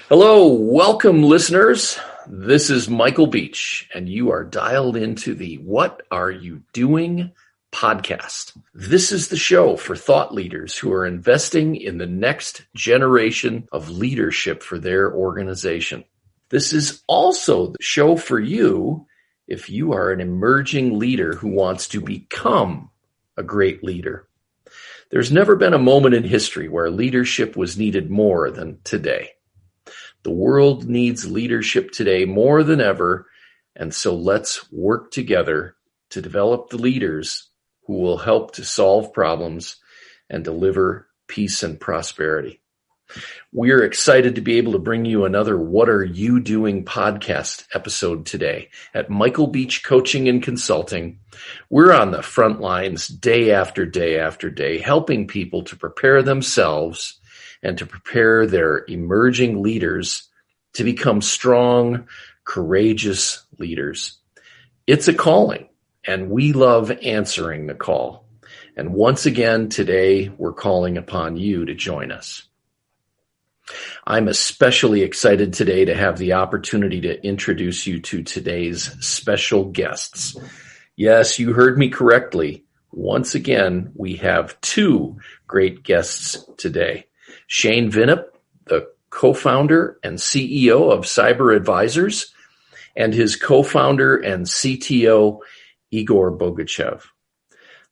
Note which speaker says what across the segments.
Speaker 1: Hello, welcome listeners. This is Michael Beach, and you are dialed into the What Are You Doing podcast. This is the show for thought leaders who are investing in the next generation of leadership for their organization. This is also the show for you if you are an emerging leader who wants to become a great leader. There's never been a moment in history where leadership was needed more than today. The world needs leadership today more than ever, and so let's work together to develop the leaders who will help to solve problems and deliver peace and prosperity. We're excited to be able to bring you another What Are You Doing podcast episode today at Michael Beach Coaching and Consulting. We're on the front lines day after day after day, helping people to prepare themselves and to prepare their emerging leaders to become strong, courageous leaders. It's a calling, and we love answering the call. And once again, today, we're calling upon you to join us. I'm especially excited today to have the opportunity to introduce you to today's special guests. Yes, you heard me correctly. Once again, we have two great guests today. Shane Vinup, the co-founder and CEO of Cyber Advisors, and his co-founder and CTO, Igor Bogachev.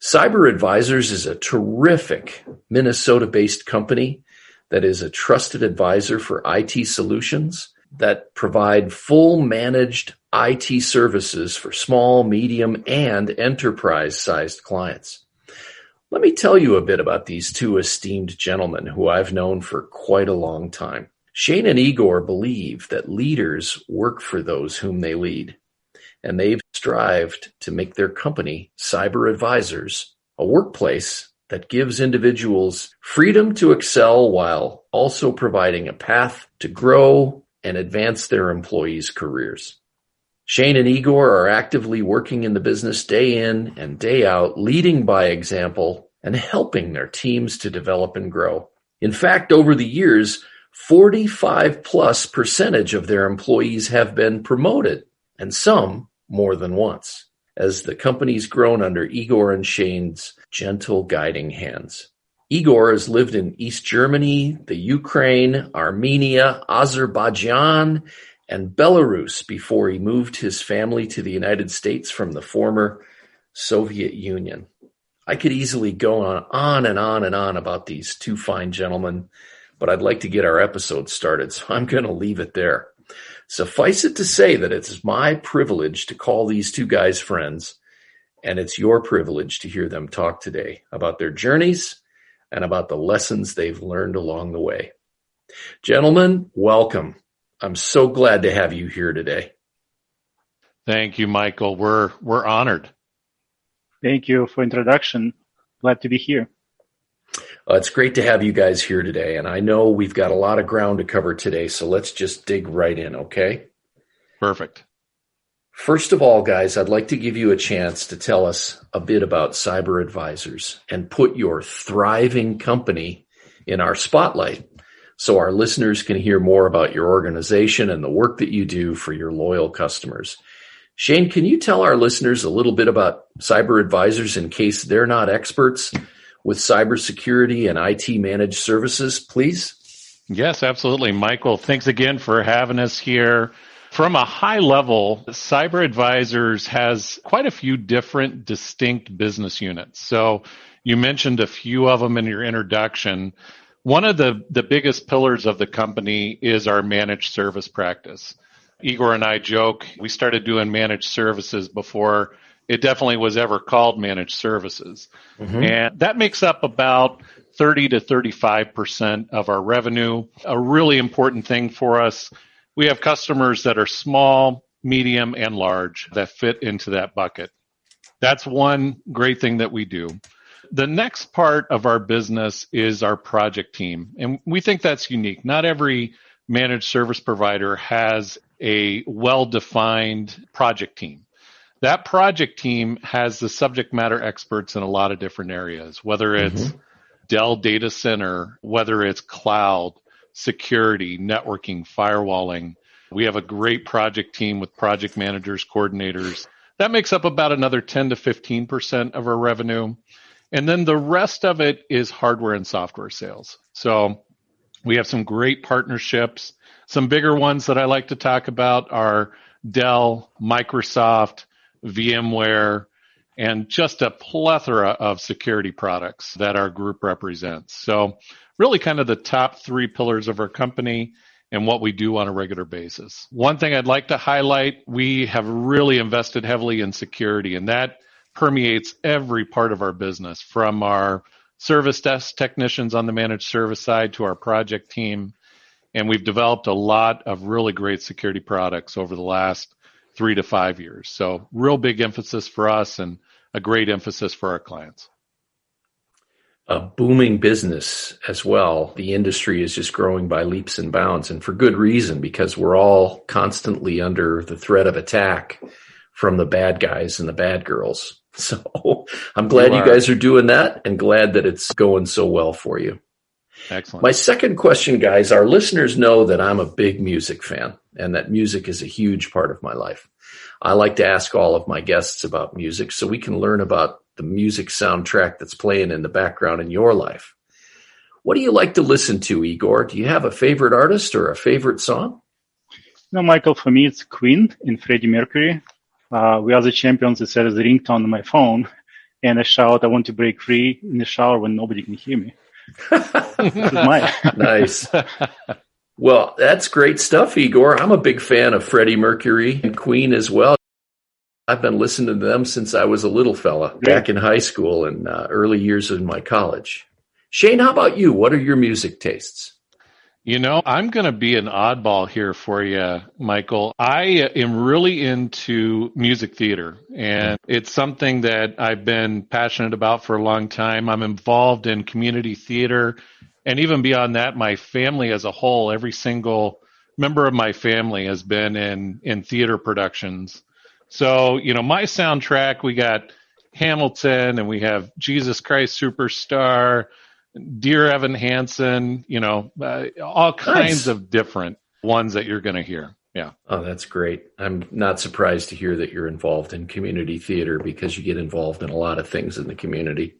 Speaker 1: Cyber Advisors is a terrific Minnesota-based company that is a trusted advisor for IT solutions that provide full managed IT services for small, medium, and enterprise-sized clients. Let me tell you a bit about these two esteemed gentlemen who I've known for quite a long time. Shane and Igor believe that leaders work for those whom they lead, and they've strived to make their company, Cyber Advisors, a workplace that gives individuals freedom to excel while also providing a path to grow and advance their employees' careers. Shane and Igor are actively working in the business day in and day out, leading by example and helping their teams to develop and grow. In fact, over the years, 45+% of their employees have been promoted, and some more than once, as the company's grown under Igor and Shane's gentle guiding hands. Igor has lived in East Germany, the Ukraine, Armenia, Azerbaijan, and Belarus before he moved his family to the United States from the former Soviet Union. I could easily go on and on and on about these two fine gentlemen, but I'd like to get our episode started, so I'm going to leave it there. Suffice it to say that it's my privilege to call these two guys friends, and it's your privilege to hear them talk today about their journeys and about the lessons they've learned along the way. Gentlemen, welcome. I'm so glad to have you here today.
Speaker 2: Thank you, Michael. We're honored.
Speaker 3: Thank you for introduction. Glad to be here.
Speaker 1: It's great to have you guys here today, and I know we've got a lot of ground to cover today, so let's just dig right in, okay?
Speaker 2: Perfect.
Speaker 1: First of all, guys, I'd like to give you a chance to tell us a bit about Cyber Advisors and put your thriving company in our spotlight so our listeners can hear more about your organization and the work that you do for your loyal customers. Shane, can you tell our listeners a little bit about Cyber Advisors in case they're not experts with cybersecurity and IT managed services, please?
Speaker 2: Yes, absolutely. Michael, thanks again for having us here. From a high level, Cyber Advisors has quite a few different distinct business units. So you mentioned a few of them in your introduction. One of the biggest pillars of the company is our managed service practice. Igor and I joke, we started doing managed services before it definitely was ever called managed services. Mm-hmm. And that makes up about 30 to 35% of our revenue. A really important thing for us, we have customers that are small, medium, and large that fit into that bucket. That's one great thing that we do. The next part of our business is our project team, and we think that's unique. Not every managed service provider has a well-defined project team. That project team has the subject matter experts in a lot of different areas, whether it's Dell data center, whether it's cloud, security, networking, firewalling. We have a great project team with project managers, coordinators. That makes up about another 10 to 15% of our revenue. And then the rest of it is hardware and software sales. So we have some great partnerships. Some bigger ones that I like to talk about are Dell, Microsoft, VMware, and just a plethora of security products that our group represents. So really kind of the top three pillars of our company and what we do on a regular basis. One thing I'd like to highlight, we have really invested heavily in security, and that permeates every part of our business, from our service desk technicians on the managed service side to our project team. And we've developed a lot of really great security products over the last 3 to 5 years. So real big emphasis for us and a great emphasis for our clients.
Speaker 1: A booming business as well. The industry is just growing by leaps and bounds, and for good reason, because we're all constantly under the threat of attack from the bad guys and the bad girls. So I'm glad you guys are doing that, and glad that it's going so well for you.
Speaker 2: Excellent.
Speaker 1: My second question, guys, our listeners know that I'm a big music fan and that music is a huge part of my life. I like to ask all of my guests about music so we can learn about the music soundtrack that's playing in the background in your life. What do you like to listen to, Igor? Do you have a favorite artist or a favorite song?
Speaker 3: No, Michael, for me, it's Queen and Freddie Mercury. We Are the Champions is set as a ringtone on my phone, and I shout, I want to break free in the shower when nobody can hear me. This is mine.
Speaker 1: Nice. Well, that's great stuff, Igor. I'm a big fan of Freddie Mercury and Queen as well. I've been listening to them since I was a little fella, back in high school and early years in my college. Shane, how about you? What are your music tastes?
Speaker 2: You know, I'm going to be an oddball here for you, Michael. I am really into music theater, and it's something that I've been passionate about for a long time. I'm involved in community theater, and even beyond that, my family as a whole, every single member of my family has been in theater productions. So, you know, my soundtrack, we got Hamilton, and we have Jesus Christ Superstar, Dear Evan Hansen, you know, all kinds of different ones that you're going to hear. Yeah.
Speaker 1: Oh, that's great. I'm not surprised to hear that you're involved in community theater, because you get involved in a lot of things in the community.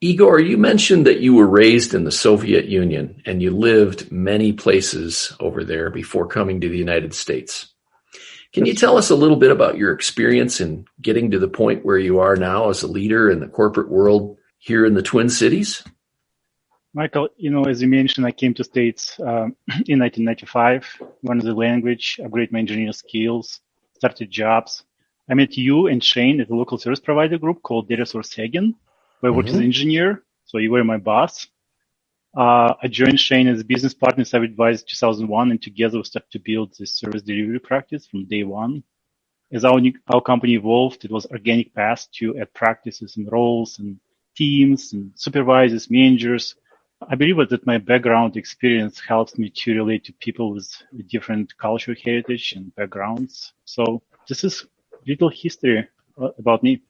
Speaker 1: Igor, you mentioned that you were raised in the Soviet Union and you lived many places over there before coming to the United States. Can you tell us a little bit about your experience in getting to the point where you are now as a leader in the corporate world here in the Twin Cities?
Speaker 3: Michael, you know, as you mentioned, I came to States in 1995, learned the language, upgraded my engineering skills, started jobs. I met you and Shane at a local service provider group called Data Source Hagen, where I worked as an engineer, so you were my boss. I joined Shane as a business partner, so I advised 2001, and together we started to build this service delivery practice from day one. As our company evolved, it was organic path to add practices and roles and teams and supervisors, managers. I believe that my background experience helps me to relate to people with different cultural heritage and backgrounds. So this is little history about me.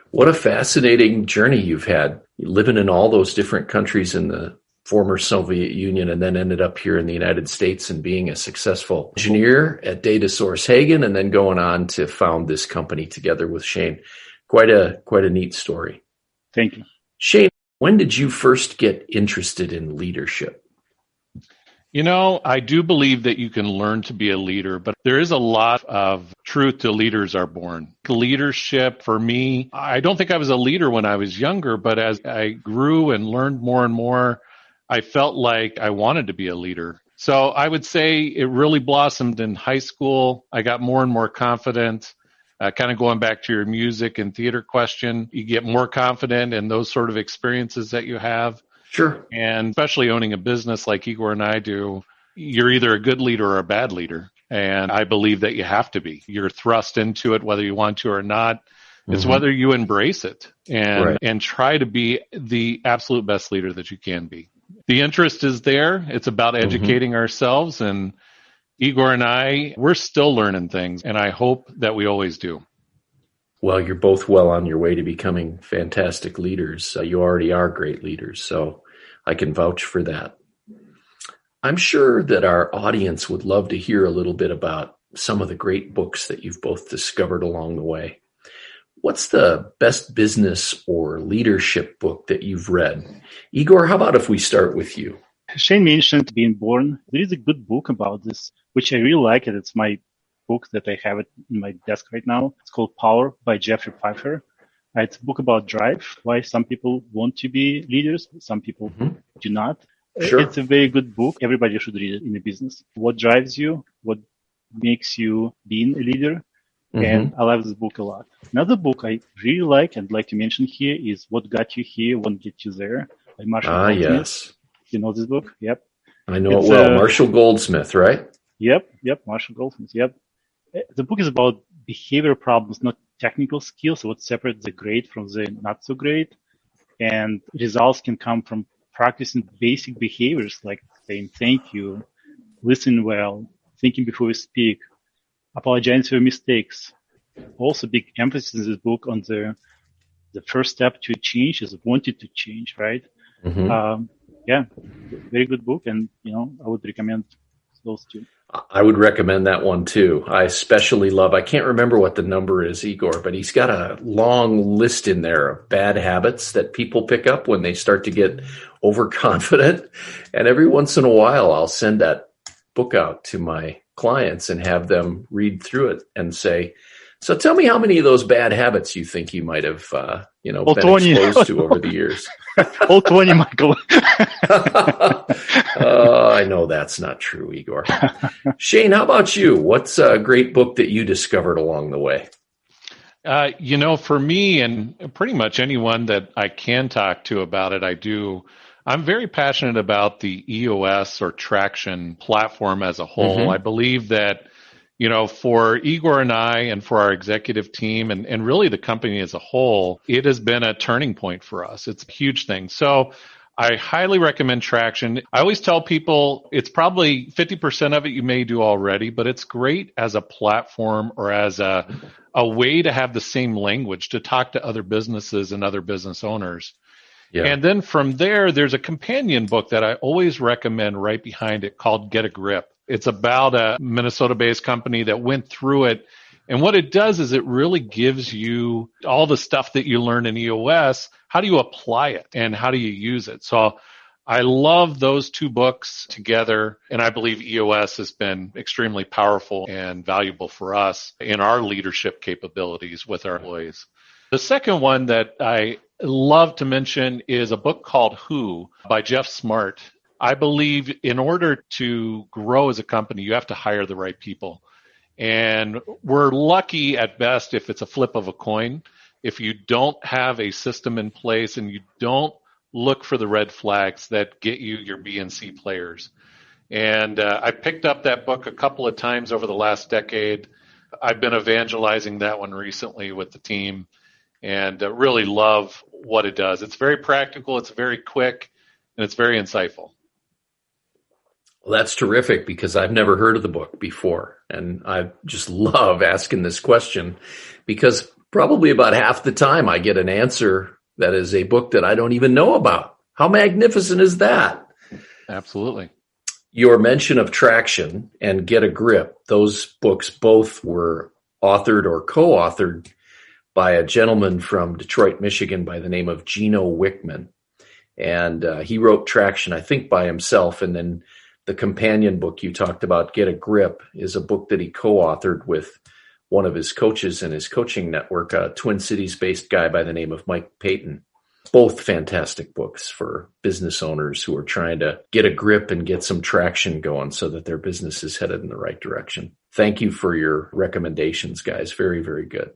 Speaker 1: What a fascinating journey you've had, living in all those different countries in the former Soviet Union, and then ended up here in the United States and being a successful engineer at Data Source Hagen, and then going on to found this company together with Shane. Quite a neat story.
Speaker 3: Thank you.
Speaker 1: Shane, when did you first get interested in leadership?
Speaker 2: You know, I do believe that you can learn to be a leader, but there is a lot of truth to leaders are born. Leadership, for me, I don't think I was a leader when I was younger, but as I grew and learned more and more, I felt like I wanted to be a leader. So I would say it really blossomed in high school. I got more and more confident. Kind of going back to your music and theater question, you get more confident in those sort of experiences that you have.
Speaker 1: Sure.
Speaker 2: And especially owning a business like Igor and I do, you're either a good leader or a bad leader. And I believe that you have to be. You're thrust into it whether you want to or not. It's whether you embrace it and try to be the absolute best leader that you can be. The interest is there. It's about educating ourselves. And Igor and I, we're still learning things, and I hope that we always do.
Speaker 1: Well, you're both well on your way to becoming fantastic leaders. You already are great leaders, so I can vouch for that. I'm sure that our audience would love to hear a little bit about some of the great books that you've both discovered along the way. What's the best business or leadership book that you've read? Igor, how about if we start with you?
Speaker 3: Shane mentioned Being Born. There is a good book about this, which I really like it. It's my book that I have it in my desk right now. It's called Power by Jeffrey Pfeiffer. It's a book about drive, why some people want to be leaders, some people do not.
Speaker 1: Sure.
Speaker 3: It's a very good book. Everybody should read it in a business. What drives you? What makes you being a leader? And I love this book a lot. Another book I really like and like to mention here is What Got You Here Won't Get You There by Marshall Goldsmith.
Speaker 1: Yes.
Speaker 3: You know this book? Yep.
Speaker 1: I know it well. Marshall Goldsmith, right?
Speaker 3: Yep. Marshall Goldsmith. Yep. The book is about behavioral problems, not technical skills. What separates the great from the not so great. And results can come from practicing basic behaviors like saying thank you, listen well, thinking before you speak, apologize for your mistakes. Also, big emphasis in this book on the first step to change is wanted to change, right? Very good book, and I would recommend those two.
Speaker 1: I would recommend that one too. I especially love, I can't remember what the number is, Igor, but he's got a long list in there of bad habits that people pick up when they start to get overconfident. And every once in a while, I'll send that book out to my clients and have them read through it and say, so tell me how many of those bad habits you think you might have, been
Speaker 3: 20.
Speaker 1: exposed to over the years.
Speaker 3: All 20, Michael.
Speaker 1: I know that's not true, Igor. Shane, how about you? What's a great book that you discovered along the way?
Speaker 2: For me and pretty much anyone that I can talk to about it, I do. I'm very passionate about the EOS or traction platform as a whole. I believe that, for Igor and I and for our executive team and really the company as a whole, it has been a turning point for us. It's a huge thing. So I highly recommend Traction. I always tell people it's probably 50% of it you may do already, but it's great as a platform or as a way to have the same language to talk to other businesses and other business owners. Yeah. And then from there, there's a companion book that I always recommend right behind it called Get a Grip. It's about a Minnesota-based company that went through it. And what it does is it really gives you all the stuff that you learn in EOS. How do you apply it and how do you use it? So I love those two books together. And I believe EOS has been extremely powerful and valuable for us in our leadership capabilities with our employees. The second one that I love to mention is a book called Who by Jeff Smart. I believe in order to grow as a company, you have to hire the right people. And we're lucky at best if it's a flip of a coin. If you don't have a system in place and you don't look for the red flags that get you your B and C players. And I picked up that book a couple of times over the last decade. I've been evangelizing that one recently with the team and really love what it does. It's very practical, it's very quick, and it's very insightful.
Speaker 1: Well, that's terrific because I've never heard of the book before. And I just love asking this question because probably about half the time I get an answer that is a book that I don't even know about. How magnificent is that?
Speaker 2: Absolutely.
Speaker 1: Your mention of Traction and Get a Grip, those books both were authored or co-authored by a gentleman from Detroit, Michigan by the name of Gino Wickman. And he wrote Traction, I think, by himself. And then the companion book you talked about, Get a Grip, is a book that he co-authored with one of his coaches in his coaching network, a Twin Cities-based guy by the name of Mike Payton. Both fantastic books for business owners who are trying to get a grip and get some traction going so that their business is headed in the right direction. Thank you for your recommendations, guys. Very, very good.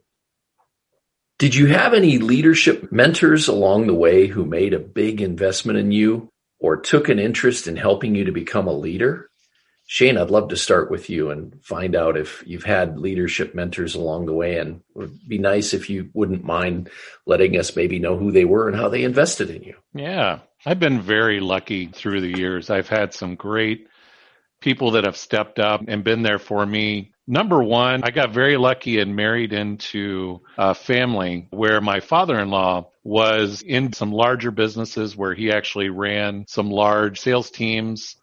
Speaker 1: Did you have any leadership mentors along the way who made a big investment in you or took an interest in helping you to become a leader? Shane, I'd love to start with you and find out if you've had leadership mentors along the way, and it would be nice if you wouldn't mind letting us maybe know who they were and how they invested in you.
Speaker 2: Yeah, I've been very lucky through the years. I've had some great people that have stepped up and been there for me. Number one, I got very lucky and married into a family where my father-in-law was in some larger businesses where he actually ran some large sales teams,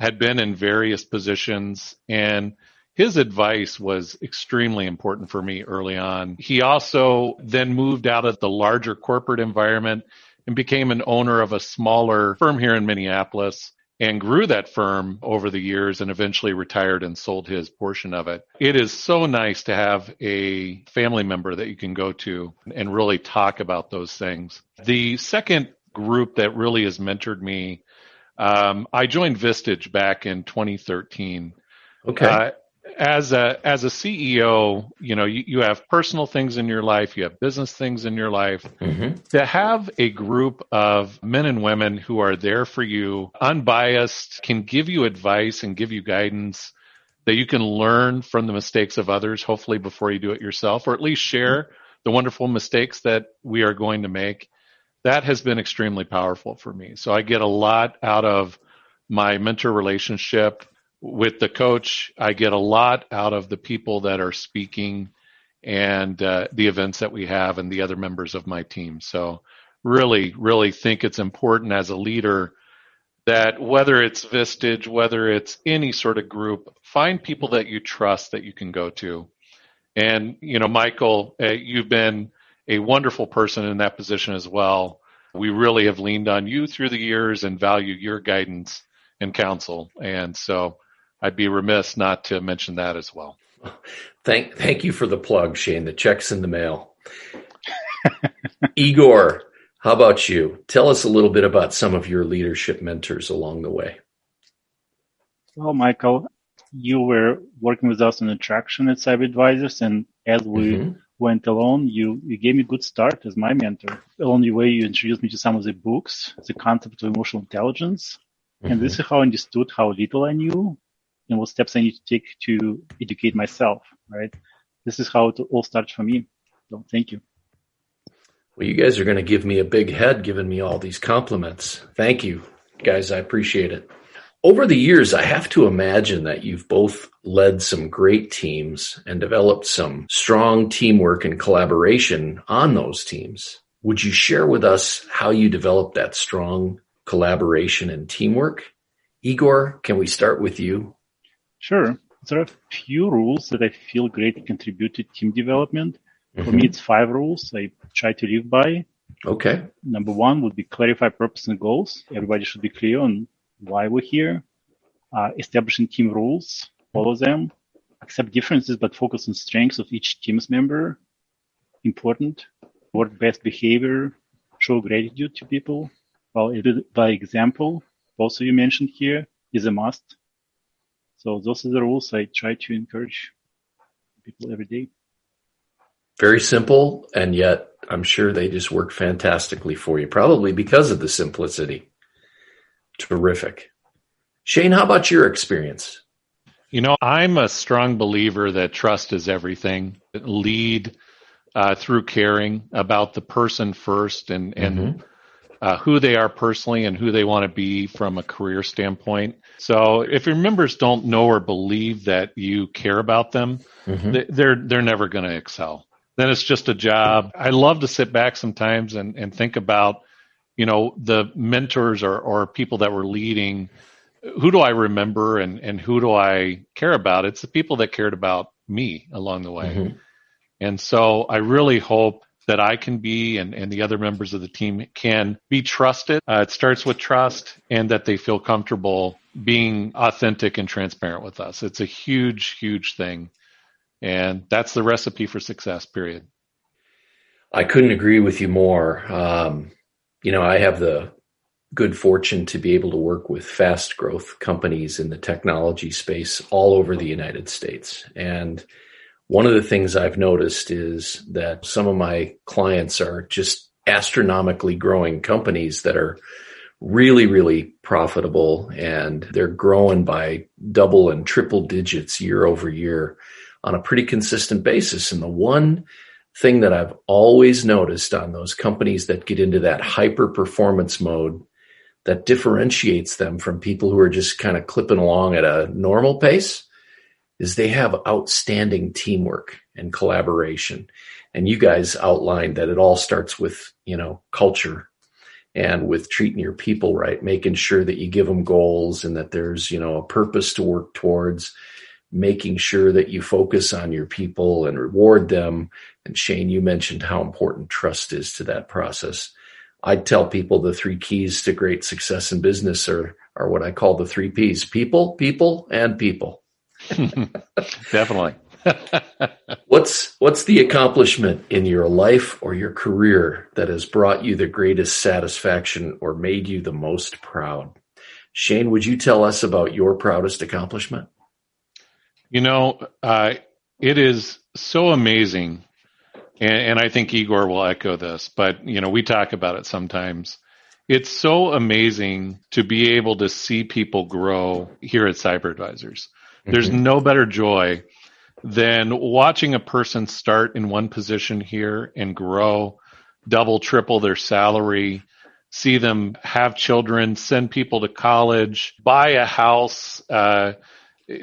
Speaker 2: had been in various positions, and his advice was extremely important for me early on. He also then moved out of the larger corporate environment and became an owner of a smaller firm here in Minneapolis and grew that firm over the years and eventually retired and sold his portion of it. It is so nice to have a family member that you can go to and really talk about those things. The second group that really has mentored me, I joined Vistage back in 2013.
Speaker 1: Okay.
Speaker 2: As a CEO, you have personal things in your life, you have business things in your life.
Speaker 1: Mm-hmm.
Speaker 2: To have a group of men and women who are there for you, unbiased, can give you advice and give you guidance that you can learn from the mistakes of others, hopefully before you do it yourself, or at least share the wonderful mistakes that we are going to make. That has been extremely powerful for me. So I get a lot out of my mentor relationship with the coach. I get a lot out of the people that are speaking and the events that we have and the other members of my team. So really, really think it's important as a leader that whether it's Vistage, whether it's any sort of group, find people that you trust that you can go to. And, Michael, you've been a wonderful person in that position as well. We really have leaned on you through the years and value your guidance and counsel. And so I'd be remiss not to mention that as well.
Speaker 1: Thank you for the plug, Shane. The check's in the mail. Igor, how about you? Tell us a little bit about some of your leadership mentors along the way.
Speaker 3: Well, Michael, you were working with us on attraction at Cyber Advisors, and as we went along, you gave me a good start as my mentor. Along the way, you introduced me to some of the books, the concept of emotional intelligence, and this is how I understood how little I knew and what steps I need to take to educate myself, right? This is how it all starts for me. So thank you.
Speaker 1: Well, you guys are going to give me a big head giving me all these compliments. Thank you, guys. I appreciate it. Over the years, I have to imagine that you've both led some great teams and developed some strong teamwork and collaboration on those teams. Would you share with us how you developed that strong collaboration and teamwork? Igor, can we start with you?
Speaker 3: Sure. There are a few rules that I feel greatly contribute to team development. For me, it's 5 rules I try to live by.
Speaker 1: Okay.
Speaker 3: Number 1 would be clarify purpose and goals. Everybody should be clear on why we're here. Establishing team rules, follow them. Accept differences, but focus on strengths of each team's member. Important. Work best behavior. Show gratitude to people. Well, by example, also you mentioned here, is a must. So those are the rules I try to encourage people every day.
Speaker 1: Very simple, and yet I'm sure they just work fantastically for you, probably because of the simplicity. Terrific. Shane, how about your experience?
Speaker 2: I'm a strong believer that trust is everything. Lead through caring about the person first and who they are personally and who they want to be from a career standpoint. So if your members don't know or believe that you care about them, they're never going to excel. Then it's just a job. I love to sit back sometimes and think about, the mentors or people that were leading. Who do I remember and who do I care about? It's the people that cared about me along the way. And so I really hope that I can be and the other members of the team can be trusted. It starts with trust and that they feel comfortable being authentic and transparent with us. It's a huge, huge thing. And that's the recipe for success, period.
Speaker 1: I couldn't agree with you more. I have the good fortune to be able to work with fast growth companies in the technology space all over the United States. And one of the things I've noticed is that some of my clients are just astronomically growing companies that are really, really profitable, and they're growing by double and triple digits year over year on a pretty consistent basis. And the one thing that I've always noticed on those companies that get into that hyper performance mode that differentiates them from people who are just kind of clipping along at a normal pace is they have outstanding teamwork and collaboration. And you guys outlined that it all starts with, culture and with treating your people right, making sure that you give them goals and that there's, a purpose to work towards, making sure that you focus on your people and reward them. And Shane, you mentioned how important trust is to that process. I tell people the 3 keys to great success in business are what I call the 3 Ps: people, people, and people.
Speaker 2: Definitely.
Speaker 1: What's the accomplishment in your life or your career that has brought you the greatest satisfaction or made you the most proud? Shane, would you tell us about your proudest accomplishment?
Speaker 2: It is so amazing, and I think Igor will echo this, but, we talk about it sometimes. It's so amazing to be able to see people grow here at Cyber Advisors. There's no better joy than watching a person start in one position here and grow, double, triple their salary, see them have children, send people to college, buy a house.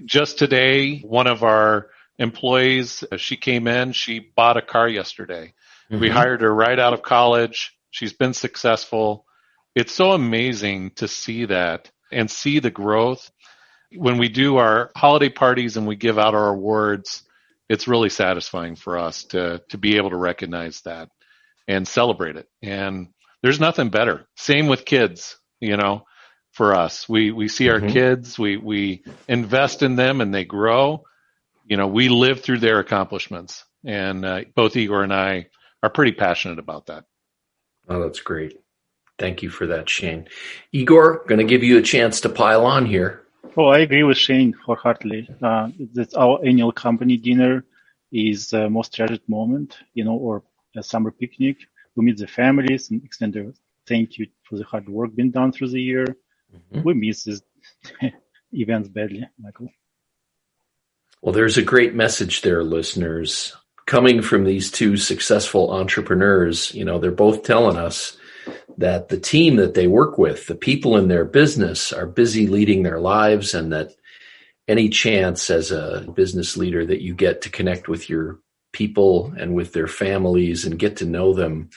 Speaker 2: Just today, one of our employees, she came in, she bought a car yesterday. We hired her right out of college. She's been successful. It's so amazing to see that and see the growth. When we do our holiday parties and we give out our awards, it's really satisfying for us to be able to recognize that and celebrate it. And there's nothing better. Same with kids, for us. We see our kids, we invest in them and they grow. We live through their accomplishments. And both Igor and I are pretty passionate about that.
Speaker 1: Oh, that's great. Thank you for that, Shane. Igor, going to give you a chance to pile on here.
Speaker 3: Oh, I agree with Shane wholeheartedly. That our annual company dinner is the most treasured moment, or a summer picnic. We meet the families and extend a thank you for the hard work being done through the year. We miss these events badly, Michael.
Speaker 1: Well, there's a great message there, listeners. Coming from these 2 successful entrepreneurs, they're both telling us that the team that they work with, the people in their business, are busy leading their lives, and that any chance as a business leader that you get to connect with your people and with their families and get to know them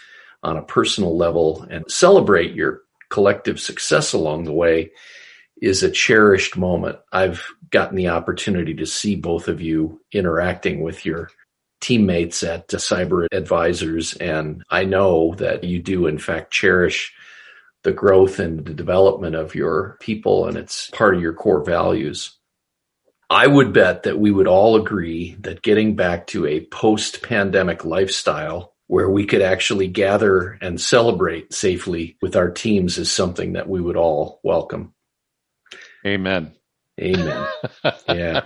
Speaker 1: on a personal level and celebrate your collective success along the way is a cherished moment. I've gotten the opportunity to see both of you interacting with your teammates at Cyber Advisors, and I know that you do in fact cherish the growth and the development of your people, and it's part of your core values. I would bet that we would all agree that getting back to a post-pandemic lifestyle where we could actually gather and celebrate safely with our teams is something that we would all welcome.
Speaker 2: Amen.
Speaker 1: Amen. Yeah.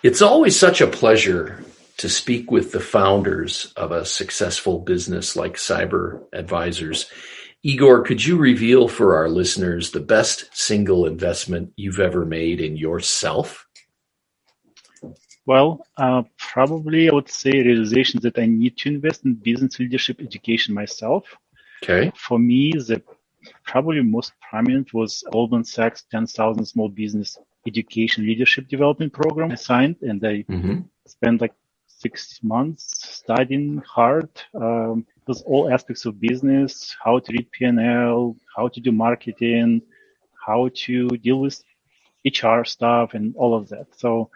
Speaker 1: It's always such a pleasure to speak with the founders of a successful business like Cyber Advisors. Igor, could you reveal for our listeners the best single investment you've ever made in yourself?
Speaker 3: Well, probably I would say realization that I need to invest in business leadership education myself.
Speaker 1: Okay.
Speaker 3: For me, the probably most prominent was Goldman Sachs 10,000 Small Business Education Leadership Development Program I signed, and I spent like 6 months studying hard. It was all aspects of business, how to read P&L, how to do marketing, how to deal with HR stuff, and all of that. So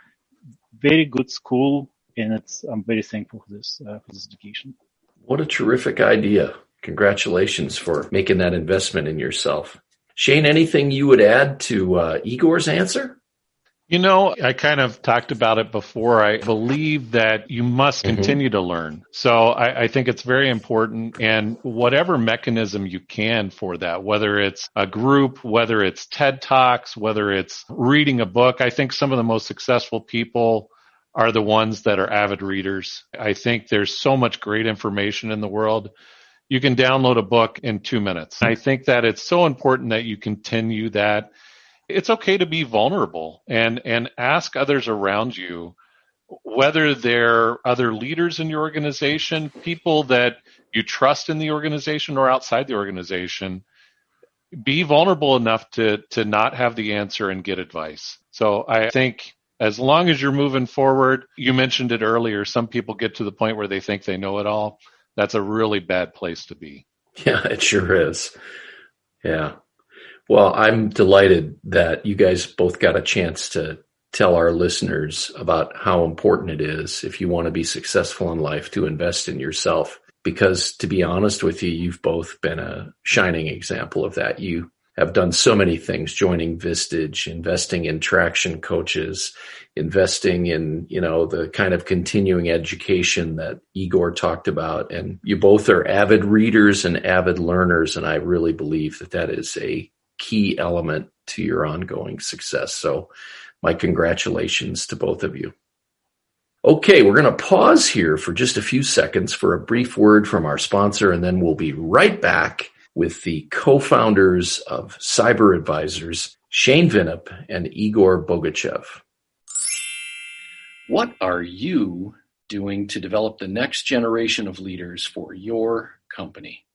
Speaker 3: very good school, and I'm very thankful for this education.
Speaker 1: What a terrific idea. Congratulations for making that investment in yourself. Shane, anything you would add to Igor's answer?
Speaker 2: I kind of talked about it before. I believe that you must continue to learn. So I think it's very important, and whatever mechanism you can for that, whether it's a group, whether it's TED Talks, whether it's reading a book, I think some of the most successful people are the ones that are avid readers. I think there's so much great information in the world. You can download a book in 2 minutes. I think that it's so important that you continue that. It's okay to be vulnerable and ask others around you, whether they're other leaders in your organization, people that you trust in the organization or outside the organization. Be vulnerable enough to not have the answer and get advice. So I think as long as you're moving forward, you mentioned it earlier, some people get to the point where they think they know it all. That's a really bad place to be.
Speaker 1: Yeah, it sure is. Yeah. Well, I'm delighted that you guys both got a chance to tell our listeners about how important it is, if you want to be successful in life, to invest in yourself. Because to be honest with you, you've both been a shining example of that. You have done so many things, joining Vistage, investing in traction coaches, investing in, the kind of continuing education that Igor talked about. And you both are avid readers and avid learners. And I really believe that that is a key element to your ongoing success. So my congratulations to both of you. Okay, we're going to pause here for just a few seconds for a brief word from our sponsor, and then we'll be right back with the co-founders of Cyber Advisors, Shane Vinup and Igor Bogachev. What are you doing to develop the next generation of leaders for your company?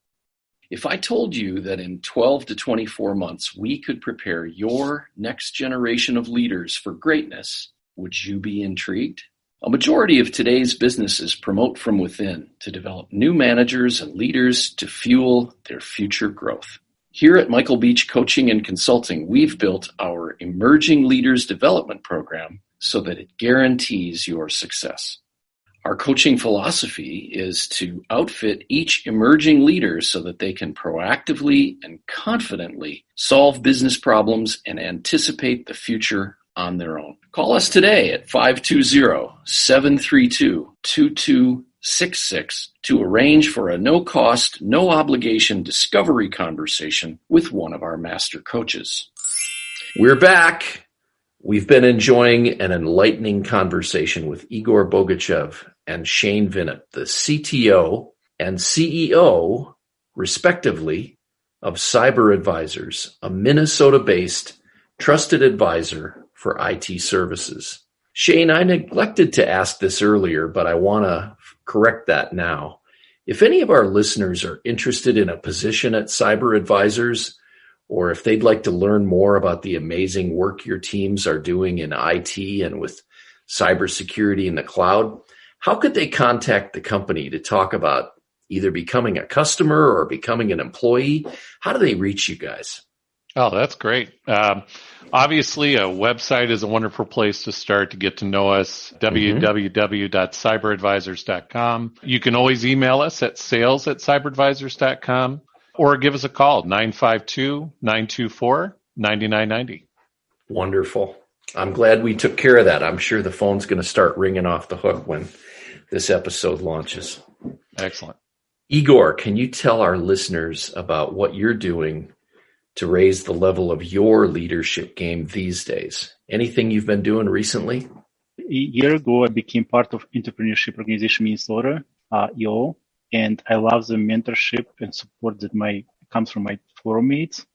Speaker 1: If I told you that in 12 to 24 months, we could prepare your next generation of leaders for greatness, would you be intrigued? A majority of today's businesses promote from within to develop new managers and leaders to fuel their future growth. Here at Michael Beach Coaching and Consulting, we've built our Emerging Leaders Development Program so that it guarantees your success. Our coaching philosophy is to outfit each emerging leader so that they can proactively and confidently solve business problems and anticipate the future on their own. Call us today at 520-732-2266 to arrange for a no-cost, no-obligation discovery conversation with one of our master coaches. We're back. We've been enjoying an enlightening conversation with Igor Bogachev and Shane Vinup, the CTO and CEO, respectively, of Cyber Advisors, a Minnesota-based trusted advisor for IT services. Shane, I neglected to ask this earlier, but I want to correct that now. If any of our listeners are interested in a position at Cyber Advisors, or if they'd like to learn more about the amazing work your teams are doing in IT and with cybersecurity in the cloud, how could they contact the company to talk about either becoming a customer or becoming an employee? How do they reach you guys?
Speaker 2: Oh, that's great. Obviously, a website is a wonderful place to start to get to know us, www.cyberadvisors.com. You can always email us at sales@cyberadvisors.com or give us a call, 952-924-9990.
Speaker 1: Wonderful. I'm glad we took care of that. I'm sure the phone's going to start ringing off the hook when this episode launches.
Speaker 2: Excellent.
Speaker 1: Igor, can you tell our listeners about what you're doing to raise the level of your leadership game these days? Anything you've been doing recently?
Speaker 3: A year ago, I became part of entrepreneurship organization Minnesota, EO, and I love the mentorship and support that comes from my forum mates.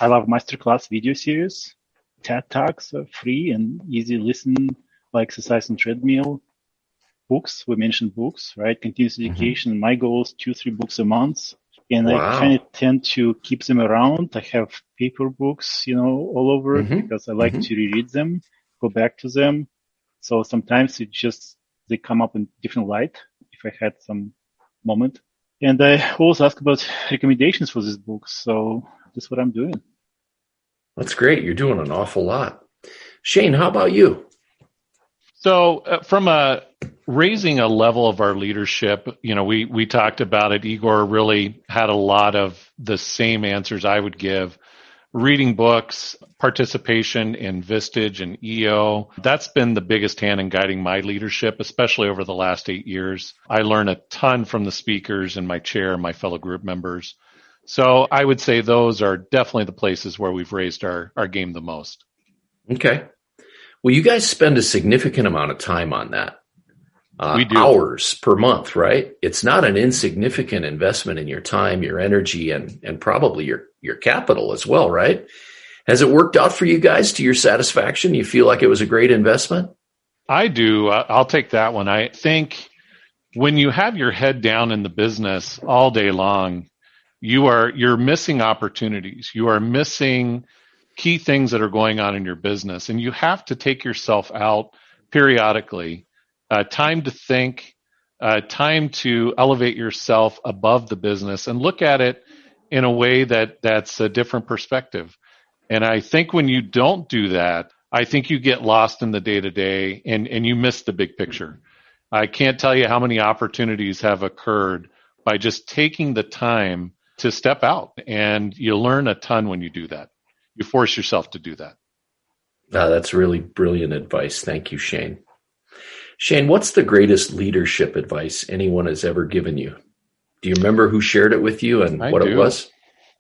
Speaker 3: I love masterclass video series. TED Talks are free and easy listen, like exercise on treadmill. Books, we mentioned books, right? Continuous education. My goal is 2-3 books a month. And
Speaker 1: Wow.
Speaker 3: I kind of tend to keep them around. I have paper books, all over because I like to reread them, go back to them. So sometimes they come up in different light if I had some moment. And I always ask about recommendations for these books. So that's what I'm doing.
Speaker 1: That's great. You're doing an awful lot. Shane, how about you?
Speaker 2: So from raising a level of our leadership, we talked about it. Igor really had a lot of the same answers I would give. Reading books, participation in Vistage and EO, that's been the biggest hand in guiding my leadership, especially over the last 8 years. I learn a ton from the speakers in my chair and my fellow group members. So I would say those are definitely the places where we've raised our game the most.
Speaker 1: Okay. Well, you guys spend a significant amount of time on that.
Speaker 2: We do.
Speaker 1: Hours per month, right? It's not an insignificant investment in your time, your energy, and probably your capital as well, right? Has it worked out for you guys to your satisfaction? You feel like it was a great investment?
Speaker 2: I do. I'll take that one. I think when you have your head down in the business all day long, you're missing opportunities. You are missing key things that are going on in your business, and you have to take yourself out periodically, time to think, time to elevate yourself above the business and look at it in a way that's a different perspective. And I think when you don't do that, I think you get lost in the day-to-day and you miss the big picture. I can't tell you how many opportunities have occurred by just taking the time to step out, and you learn a ton when you do that. You force yourself to do that.
Speaker 1: That's really brilliant advice. Thank you, Shane. Shane, what's the greatest leadership advice anyone has ever given you? Do you remember who shared it with you and what it was?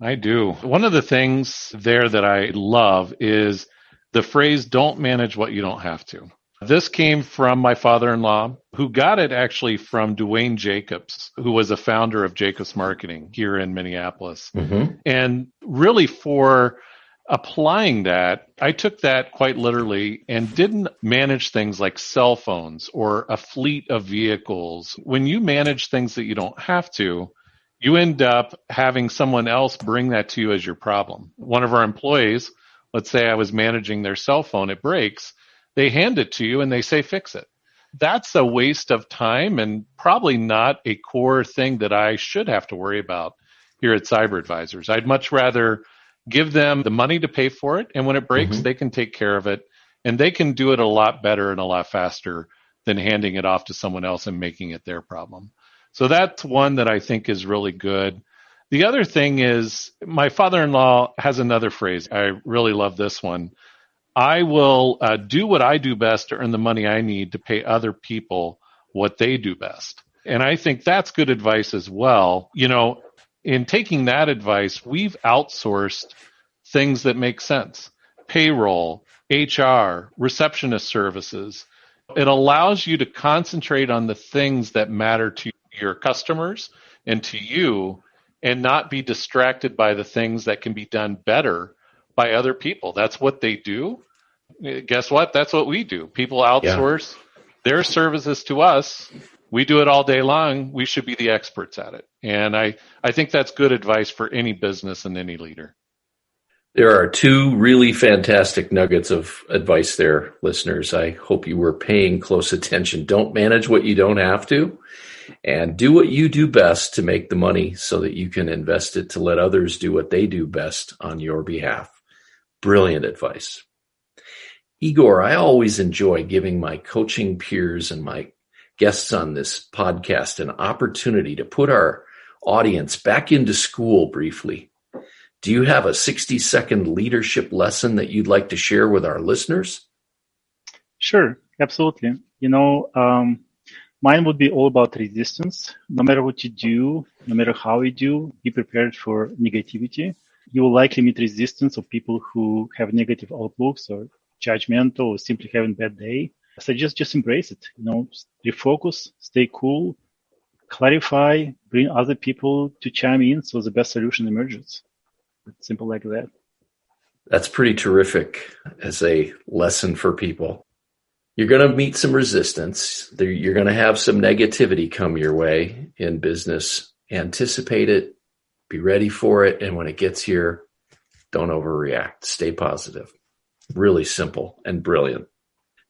Speaker 2: I do. One of the things there that I love is the phrase, don't manage what you don't have to. This came from my father-in-law, who got it actually from Dwayne Jacobs, who was a founder of Jacobs Marketing here in Minneapolis. Mm-hmm. And really for applying that, I took that quite literally and didn't manage things like cell phones or a fleet of vehicles. When you manage things that you don't have to, you end up having someone else bring that to you as your problem. One of our employees, let's say I was managing their cell phone, it breaks, they hand it to you and they say, fix it. That's a waste of time and probably not a core thing that I should have to worry about here at Cyber Advisors. I'd much rather give them the money to pay for it, and when it breaks, they can take care of it, and they can do it a lot better and a lot faster than handing it off to someone else and making it their problem. So that's one that I think is really good. The other thing is my father-in-law has another phrase. I really love this one. I will do what I do best to earn the money I need to pay other people what they do best. And I think that's good advice as well. You know, in taking that advice, we've outsourced things that make sense. Payroll, HR, receptionist services. It allows you to concentrate on the things that matter to your customers and to you and not be distracted by the things that can be done better by other people. That's what they do. Guess what? That's what we do. People outsource their services to us. We do it all day long. We should be the experts at it. And I think that's good advice for any business and any leader.
Speaker 1: There are two really fantastic nuggets of advice there, listeners. I hope you were paying close attention. Don't manage what you don't have to, and do what you do best to make the money so that you can invest it to let others do what they do best on your behalf. Brilliant advice. Igor, I always enjoy giving my coaching peers and my guests on this podcast an opportunity to put our audience back into school briefly. Do you have a 60-second leadership lesson that you'd like to share with our listeners?
Speaker 3: Sure, absolutely. Mine would be all about resistance. No matter what you do, no matter how you do, be prepared for negativity. You will likely meet resistance of people who have negative outlooks or judgmental or simply having a bad day. So just embrace it. Refocus, stay cool, clarify, bring other people to chime in so the best solution emerges. It's simple like that.
Speaker 1: That's pretty terrific as a lesson for people. You're going to meet some resistance. You're going to have some negativity come your way in business. Anticipate it, be ready for it, and when it gets here, don't overreact. Stay positive. Really simple and brilliant.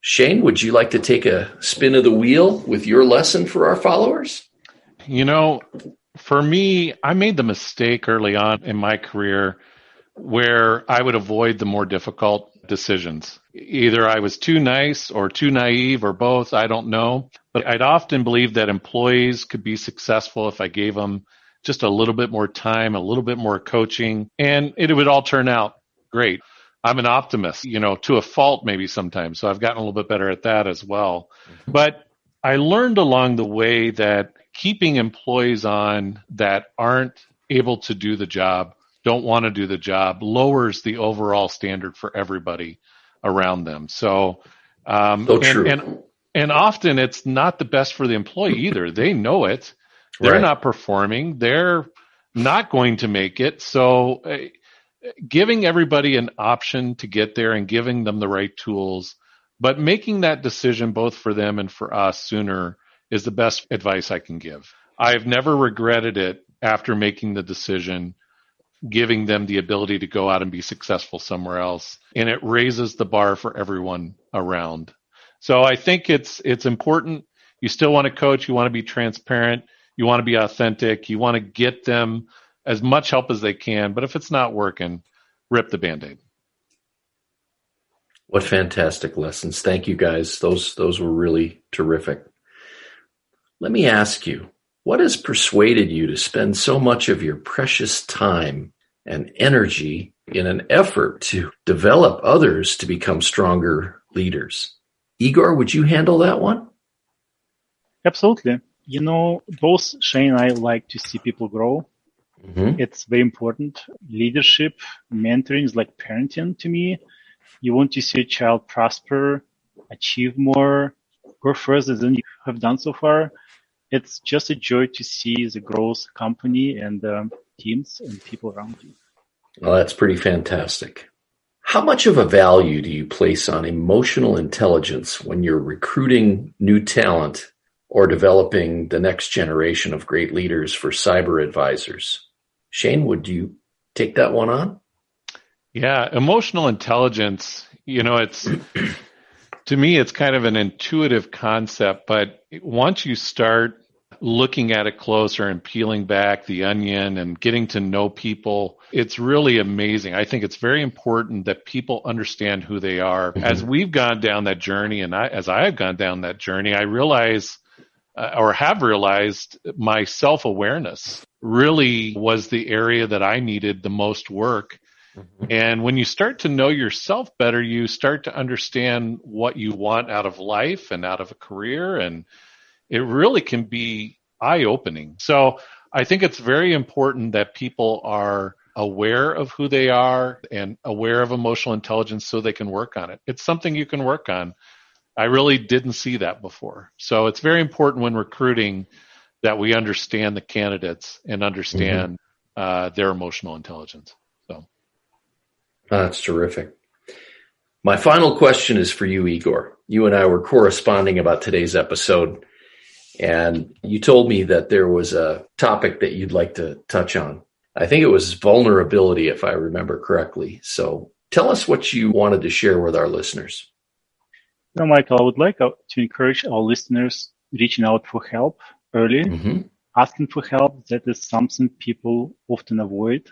Speaker 1: Shane, would you like to take a spin of the wheel with your lesson for our followers?
Speaker 2: For me, I made the mistake early on in my career where I would avoid the more difficult decisions. Either I was too nice or too naive or both, I don't know. But I'd often believe that employees could be successful if I gave them just a little bit more time, a little bit more coaching, and it would all turn out great. I'm an optimist, to a fault maybe sometimes. So I've gotten a little bit better at that as well. But I learned along the way that keeping employees on that aren't able to do the job, don't want to do the job, lowers the overall standard for everybody around them. So
Speaker 1: true.
Speaker 2: And often it's not the best for the employee either. They know it. They're not performing. They're not going to make it. So giving everybody an option to get there and giving them the right tools, but making that decision both for them and for us sooner is the best advice I can give. I've never regretted it after making the decision, giving them the ability to go out and be successful somewhere else. And it raises the bar for everyone around. So I think it's important. You still want to coach. You want to be transparent. You want to be authentic. You want to get them as much help as they can. But if it's not working, rip the Band-Aid.
Speaker 1: What fantastic lessons. Thank you, guys. Those were really terrific. Let me ask you, what has persuaded you to spend so much of your precious time and energy in an effort to develop others to become stronger leaders? Igor, would you handle that one?
Speaker 3: Absolutely. Both Shane and I like to see people grow. Mm-hmm. It's very important. Leadership, mentoring is like parenting to me. You want to see a child prosper, achieve more, go further than you have done so far. It's just a joy to see the growth company and teams and people around you.
Speaker 1: Well, that's pretty fantastic. How much of a value do you place on emotional intelligence when you're recruiting new talent or developing the next generation of great leaders for cyber advisors? Shane, would you take that one on?
Speaker 2: Yeah, emotional intelligence, it's to me, it's kind of an intuitive concept, but once you start looking at it closer and peeling back the onion and getting to know people, it's really amazing. I think it's very important that people understand who they are. Mm-hmm. As we've gone down that journey, and as I have gone down that journey, I realize have realized my self-awareness really was the area that I needed the most work. Mm-hmm. And when you start to know yourself better, you start to understand what you want out of life and out of a career, and it really can be eye-opening. So I think it's very important that people are aware of who they are and aware of emotional intelligence so they can work on it. It's something you can work on. I really didn't see that before. So it's very important when recruiting that we understand the candidates and understand their emotional intelligence. So
Speaker 1: that's terrific. My final question is for you, Igor. You and I were corresponding about today's episode, and you told me that there was a topic that you'd like to touch on. I think it was vulnerability, if I remember correctly. So tell us what you wanted to share with our listeners.
Speaker 3: Michael, I would like to encourage our listeners reaching out for help early. Mm-hmm. Asking for help, that is something people often avoid.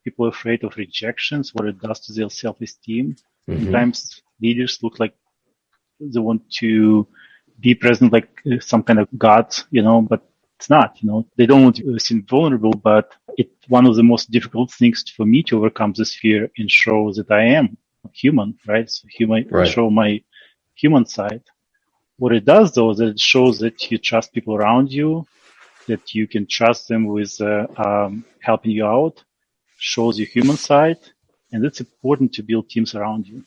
Speaker 3: People are afraid of rejections, what it does to their self-esteem. Mm-hmm. Sometimes leaders look like they want to be present like some kind of god, but it's not, They don't want to seem vulnerable, but it's one of the most difficult things for me to overcome this fear and show that I am human, right? So show my human side. What it does, though, is that it shows that you trust people around you, that you can trust them with helping you out, shows your human side, and it's important to build teams around you.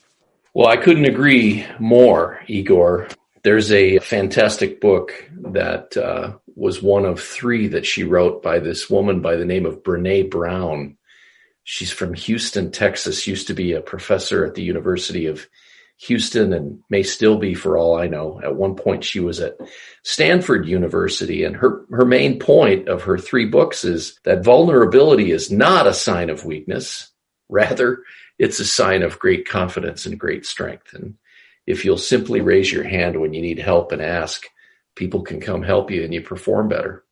Speaker 1: Well, I couldn't agree more, Igor. There's a fantastic book that was one of 3 that she wrote by this woman by the name of Bree Brown. She's from Houston, Texas, used to be a professor at the University of Houston and may still be, for all I know. At one point, she was at Stanford University, and her main point of her 3 books is that vulnerability is not a sign of weakness. Rather, it's a sign of great confidence and great strength. And if you'll simply raise your hand when you need help and ask, people can come help you and you perform better.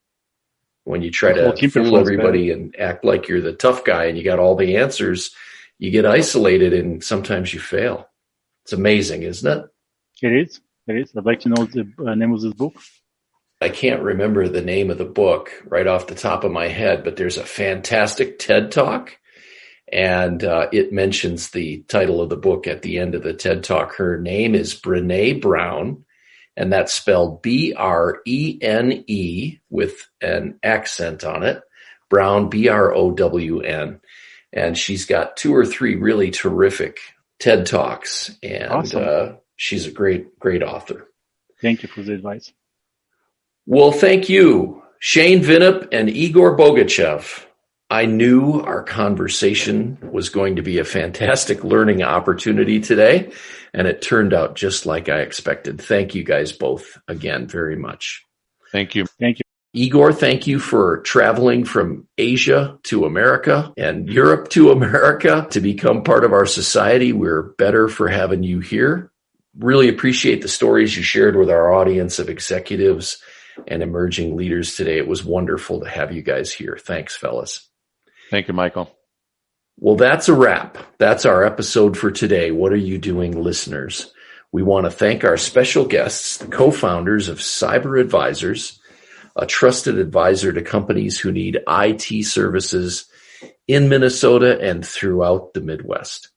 Speaker 1: When you try to fool everybody and act like you're the tough guy and you got all the answers, you get isolated and sometimes you fail. It's amazing, isn't it?
Speaker 3: It is. I'd like to know the name of this book.
Speaker 1: I can't remember the name of the book right off the top of my head, but there's a fantastic TED Talk, and it mentions the title of the book at the end of the TED Talk. Her name is Bree Brown, and that's spelled Brene with an accent on it, Brown, Brown. And she's got 2 or 3 really terrific TED Talks, and awesome. She's a great author.
Speaker 3: Thank you for the advice.
Speaker 1: Well, thank you, Shane Vinup and Igor Bogachev. I knew our conversation was going to be a fantastic learning opportunity today, and it turned out just like I expected. Thank you guys both again very much.
Speaker 2: Thank you.
Speaker 3: Thank you.
Speaker 1: Igor, thank you for traveling from Asia to America and Europe to America to become part of our society. We're better for having you here. Really appreciate the stories you shared with our audience of executives and emerging leaders today. It was wonderful to have you guys here. Thanks, fellas.
Speaker 2: Thank you, Michael.
Speaker 1: Well, that's a wrap. That's our episode for today. What are you doing, listeners? We want to thank our special guests, the co-founders of Cyber Advisors, a trusted advisor to companies who need IT services in Minnesota and throughout the Midwest.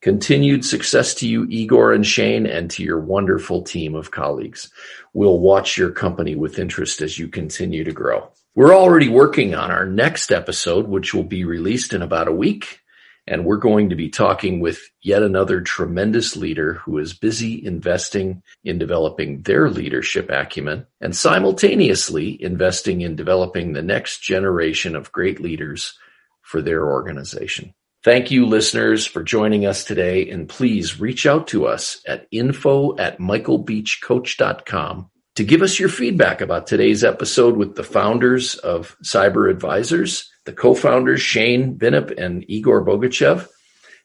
Speaker 1: Continued success to you, Igor and Shane, and to your wonderful team of colleagues. We'll watch your company with interest as you continue to grow. We're already working on our next episode, which will be released in about a week, and we're going to be talking with yet another tremendous leader who is busy investing in developing their leadership acumen and simultaneously investing in developing the next generation of great leaders for their organization. Thank you, listeners, for joining us today, and please reach out to us at info@michaelbeachcoach.com to give us your feedback about today's episode with the founders of Cyber Advisors, the co-founders Shane Vinup and Igor Bogachev.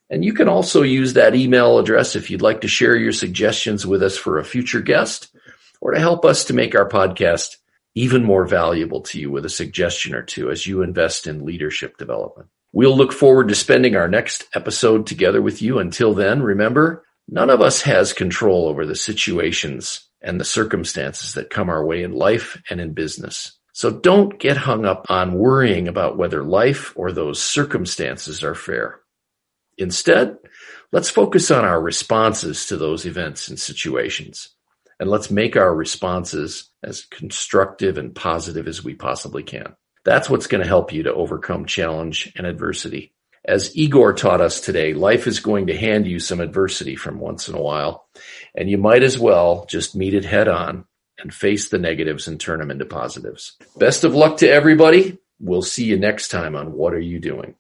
Speaker 1: And you can also use that email address if you'd like to share your suggestions with us for a future guest or to help us to make our podcast even more valuable to you with a suggestion or two as you invest in leadership development. We'll look forward to spending our next episode together with you. Until then, remember, none of us has control over the situations and the circumstances that come our way in life and in business. So don't get hung up on worrying about whether life or those circumstances are fair. Instead, let's focus on our responses to those events and situations. And let's make our responses as constructive and positive as we possibly can. That's what's going to help you to overcome challenge and adversity. As Igor taught us today, life is going to hand you some adversity from once in a while, and you might as well just meet it head on and face the negatives and turn them into positives. Best of luck to everybody. We'll see you next time on What Are You Doing?